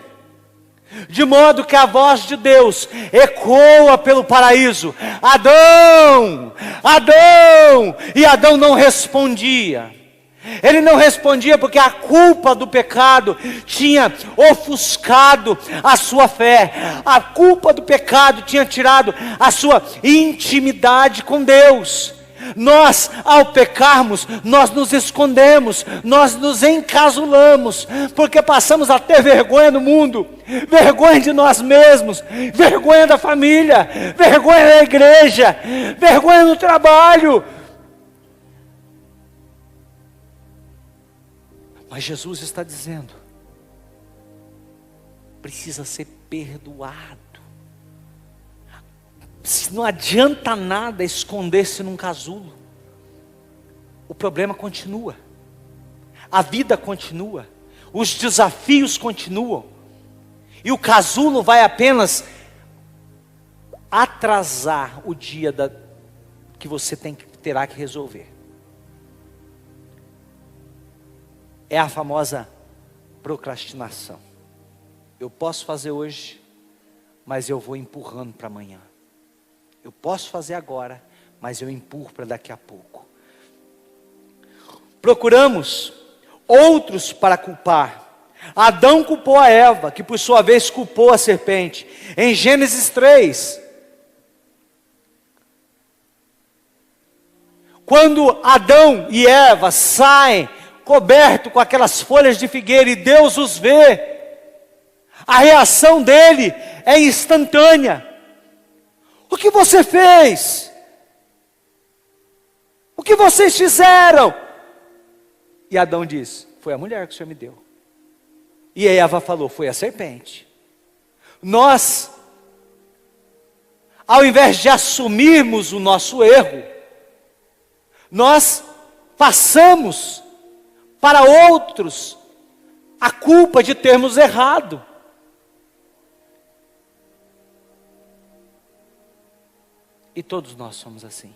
de modo que a voz de Deus ecoa pelo paraíso: Adão, Adão, e Adão não respondia. Ele não respondia porque a culpa do pecado tinha ofuscado a sua fé. A culpa do pecado tinha tirado a sua intimidade com Deus. Nós, ao pecarmos, nós nos escondemos, nós nos encasulamos, porque passamos a ter vergonha no mundo, vergonha de nós mesmos, vergonha da família, vergonha da igreja, vergonha no trabalho. Mas Jesus está dizendo, precisa ser perdoado. Não adianta nada esconder-se num casulo. O problema continua. A vida continua. Os desafios continuam. E o casulo vai apenas atrasar o dia que você terá que resolver. É a famosa procrastinação. Eu posso fazer hoje, mas eu vou empurrando para amanhã. Eu posso fazer agora, mas eu empurro para daqui a pouco. Procuramos outros para culpar. Adão culpou a Eva, que por sua vez culpou a serpente. Em Gênesis 3, quando Adão e Eva saem cobertos com aquelas folhas de figueira e Deus os vê, a reação dele é instantânea. O que você fez? O que vocês fizeram? E Adão diz, foi a mulher que o Senhor me deu. E a Eva falou, foi a serpente. Nós, ao invés de assumirmos o nosso erro, nós passamos para outros a culpa de termos errado. E todos nós somos assim.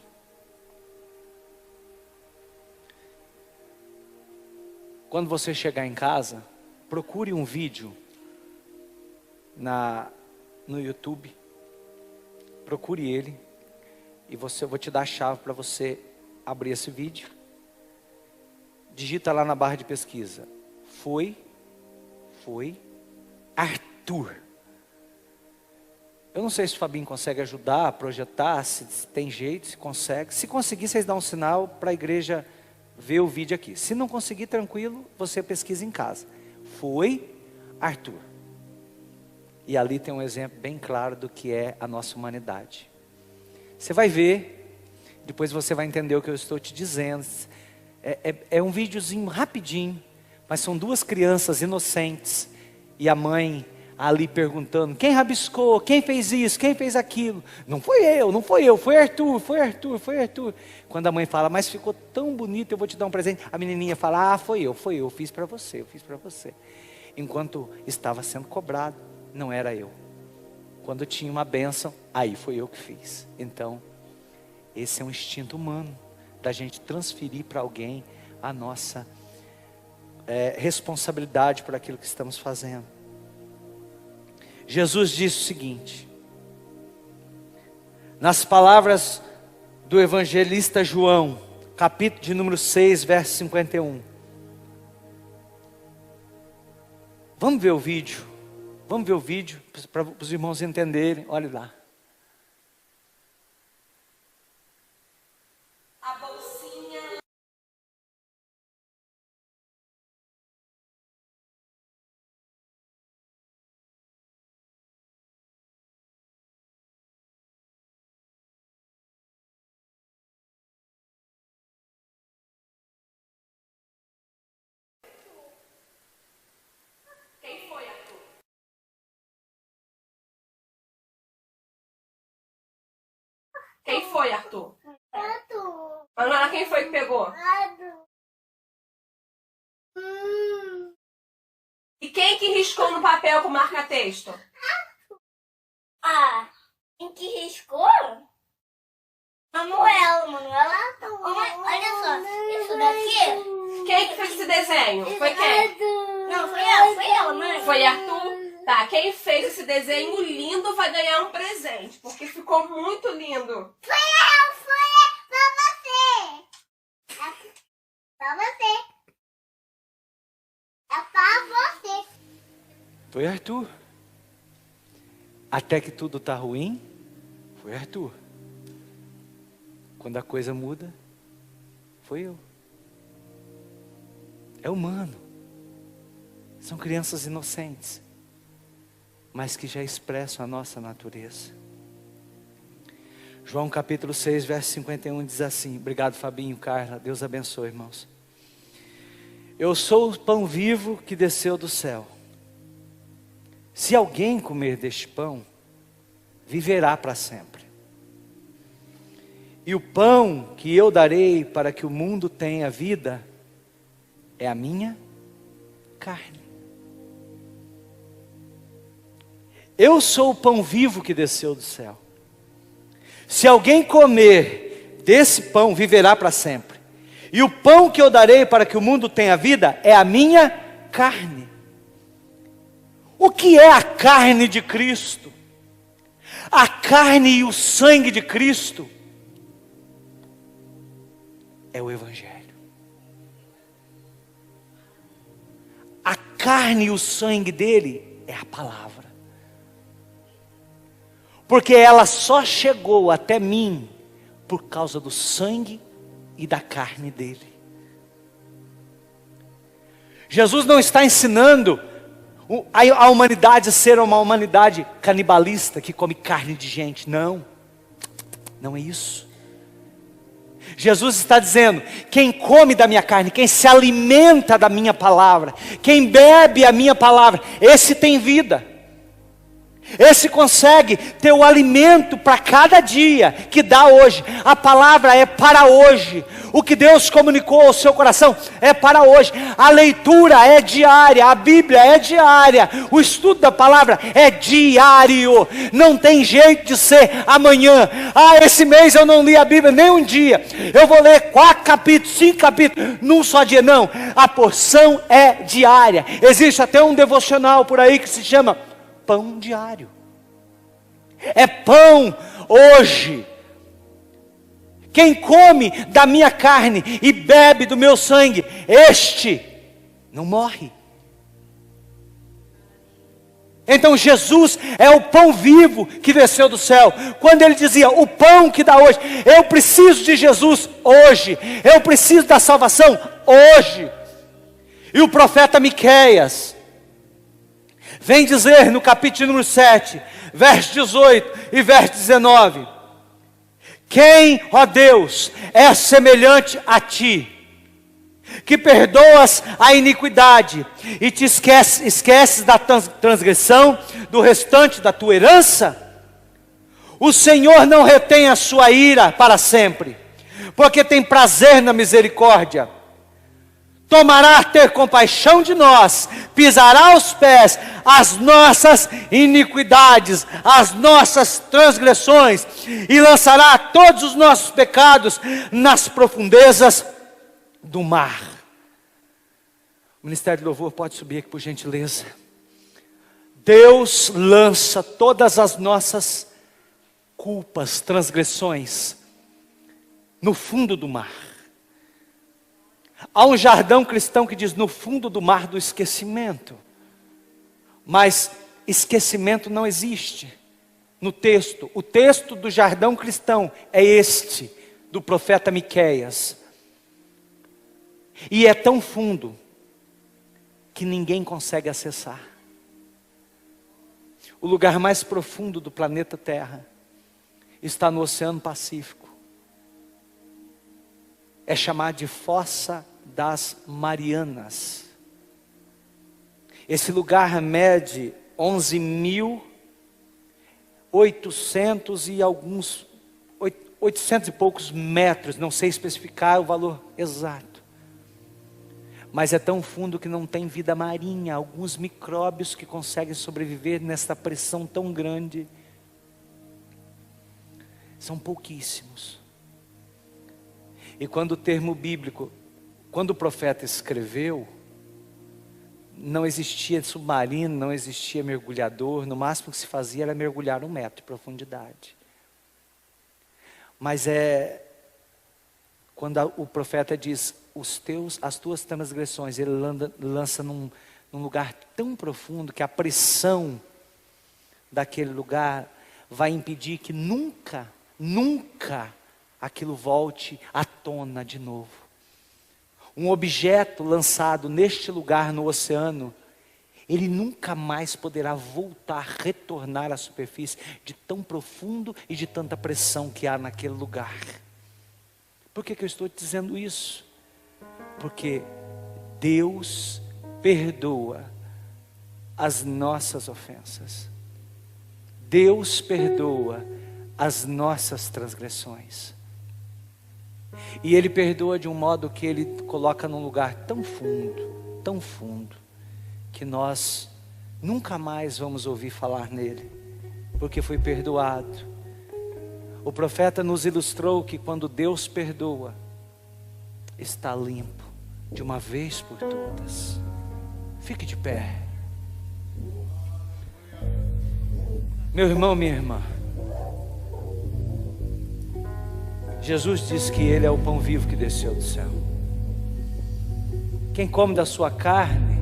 Quando você chegar em casa, procure um vídeo no YouTube. Procure ele. E eu vou te dar a chave para você abrir esse vídeo. Digita lá na barra de pesquisa. Foi Arthur. Eu não sei se o Fabinho consegue ajudar a projetar, se tem jeito, se consegue. Se conseguir, vocês dão um sinal para a igreja ver o vídeo aqui. Se não conseguir, tranquilo, você pesquisa em casa. Foi Arthur. E ali tem um exemplo bem claro do que é a nossa humanidade. Você vai ver, depois você vai entender o que eu estou te dizendo. É um videozinho rapidinho, mas são duas crianças inocentes. E a mãe ali perguntando, quem rabiscou, quem fez isso, quem fez aquilo? Não foi eu, foi Arthur. Quando a mãe fala, mas ficou tão bonito, eu vou te dar um presente. A menininha fala, foi eu, fiz para você. Enquanto estava sendo cobrado, não era eu. Quando tinha uma bênção, aí foi eu que fiz. Então, esse é um instinto humano, da gente transferir para alguém a nossa responsabilidade por aquilo que estamos fazendo. Jesus disse o seguinte, nas palavras do evangelista João, capítulo de número 6, verso 51. Vamos ver o vídeo para os irmãos entenderem, olhe lá. A bolsinha. Quem foi, Arthur? Quem foi, Arthur? Manuela, quem foi que pegou? E quem que riscou no papel com marca-texto? Quem que riscou? Manuela. Olha só, isso daqui. Quem que fez esse desenho? Foi quem? Não, foi ela, mãe. Foi Arthur? Tá, quem fez esse desenho lindo vai ganhar um presente, porque ficou muito lindo. Foi pra você. É pra você. Foi Arthur. Até que tudo está ruim, foi Arthur. Quando a coisa muda, foi eu. É humano. São crianças inocentes, mas que já expressam a nossa natureza. João capítulo 6, verso 51 diz assim, obrigado Fabinho, Carla, Deus abençoe, irmãos. Eu sou o pão vivo que desceu do céu. Se alguém comer deste pão, viverá para sempre. E o pão que eu darei para que o mundo tenha vida, é a minha carne. Eu sou o pão vivo que desceu do céu. Se alguém comer desse pão, viverá para sempre. E o pão que eu darei para que o mundo tenha vida, é a minha carne. O que é a carne de Cristo? A carne e o sangue de Cristo é o Evangelho. A carne e o sangue dele é a palavra. Porque ela só chegou até mim por causa do sangue e da carne dele. Jesus não está ensinando a humanidade ser uma humanidade canibalista que come carne de gente. Não, não é isso. Jesus está dizendo, quem come da minha carne, quem se alimenta da minha palavra, quem bebe a minha palavra, esse tem vida. Esse consegue ter o alimento para cada dia que dá hoje. A palavra é para hoje. O que Deus comunicou ao seu coração é para hoje. A leitura é diária, a Bíblia é diária, o estudo da palavra é diário. Não tem jeito de ser amanhã. Esse mês eu não li a Bíblia nem um dia. Eu vou ler 4 capítulos, 5 capítulos num só dia. Não, a porção é diária. Existe até um devocional por aí que se chama pão diário. É pão hoje. Quem come da minha carne e bebe do meu sangue, este não morre. Então Jesus é o pão vivo que desceu do céu. Quando ele dizia, o pão que dá hoje, eu preciso de Jesus hoje, eu preciso da salvação hoje. E o profeta Miqueias vem dizer no capítulo número 7, verso 18 e verso 19, quem, ó Deus, é semelhante a ti, que perdoas a iniquidade e te esqueces da transgressão do restante da tua herança? O Senhor não retém a sua ira para sempre, porque tem prazer na misericórdia. Tomará ter compaixão de nós, pisará aos pés as nossas iniquidades, as nossas transgressões, e lançará todos os nossos pecados nas profundezas do mar. O Ministério de Louvor pode subir aqui por gentileza. Deus lança todas as nossas culpas, transgressões, no fundo do mar. Há um jargão cristão que diz no fundo do mar do esquecimento. Mas esquecimento não existe no texto. O texto do jargão cristão é este, do profeta Miqueias. E é tão fundo que ninguém consegue acessar. O lugar mais profundo do planeta Terra está no Oceano Pacífico. É chamado de Fossa das Marianas. Esse lugar mede 11.800 e alguns 800 e poucos metros, não sei especificar o valor exato. Mas é tão fundo que não tem vida marinha, alguns micróbios que conseguem sobreviver nessa pressão tão grande. São pouquíssimos. E quando o termo bíblico, quando o profeta escreveu, não existia submarino, não existia mergulhador, no máximo que se fazia era mergulhar 1 metro de profundidade. Mas quando o profeta diz, as tuas transgressões, ele lança num lugar tão profundo que a pressão daquele lugar vai impedir que nunca aquilo volte à tona de novo. Um objeto lançado neste lugar no oceano, ele nunca mais poderá voltar, retornar à superfície de tão profundo e de tanta pressão que há naquele lugar. Por que eu estou te dizendo isso? Porque Deus perdoa as nossas ofensas. Deus perdoa as nossas transgressões. E Ele perdoa de um modo que Ele coloca num lugar tão fundo, que nós nunca mais vamos ouvir falar nele, porque foi perdoado. O profeta nos ilustrou que quando Deus perdoa, está limpo de uma vez por todas. Fique de pé. Meu irmão, minha irmã, Jesus disse que Ele é o pão vivo que desceu do céu. Quem come da sua carne,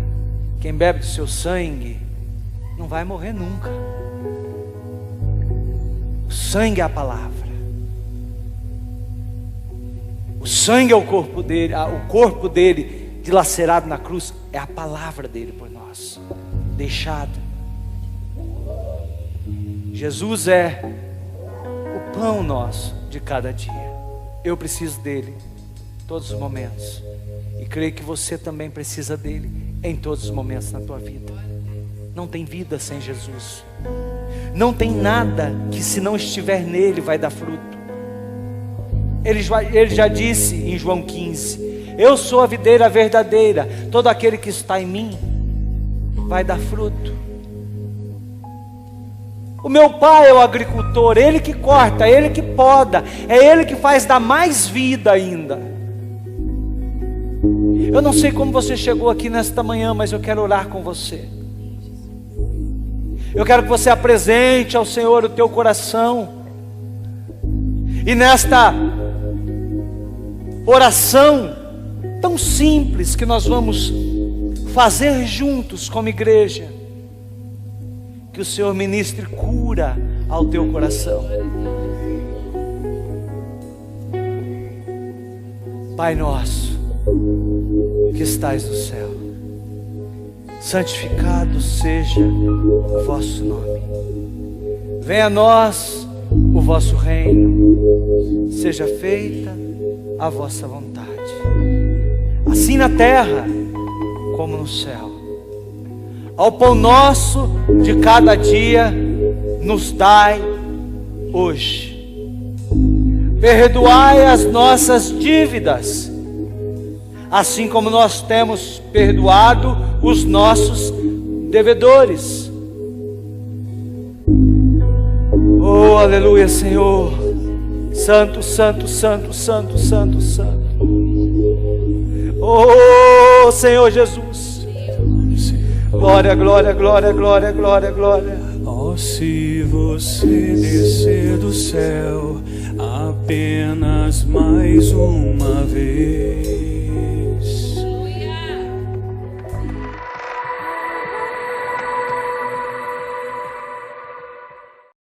quem bebe do seu sangue, não vai morrer nunca. O sangue é a palavra. O sangue é o corpo dele, o corpo dele dilacerado na cruz é a palavra dele por nós, deixada. Jesus é o pão nosso de cada dia. Eu preciso dele todos os momentos, e creio que você também precisa dele em todos os momentos na tua vida. Não tem vida sem Jesus. Não tem nada que, se não estiver nele, vai dar fruto. Ele já disse em João 15: eu sou a videira verdadeira, todo aquele que está em mim vai dar fruto. O meu pai é o agricultor, ele que corta, ele que poda, é ele que faz dar mais vida ainda. Eu não sei como você chegou aqui nesta manhã, mas eu quero orar com você. Eu quero que você apresente ao Senhor o teu coração, e nesta oração tão simples que nós vamos fazer juntos como igreja, que o Senhor ministre cura ao teu coração. Pai nosso, que estais no céu, santificado seja o vosso nome. Venha a nós o vosso reino, seja feita a vossa vontade, assim assim na terra como no céu. Ao pão nosso de cada dia nos dai hoje. Perdoai as nossas dívidas, assim como nós temos perdoado os nossos devedores. Oh, aleluia, Senhor. Santo, santo, santo, santo, santo, santo. Oh, Senhor Jesus. Glória, glória, glória, glória, glória, glória. Oh, se você descer do céu apenas mais uma vez,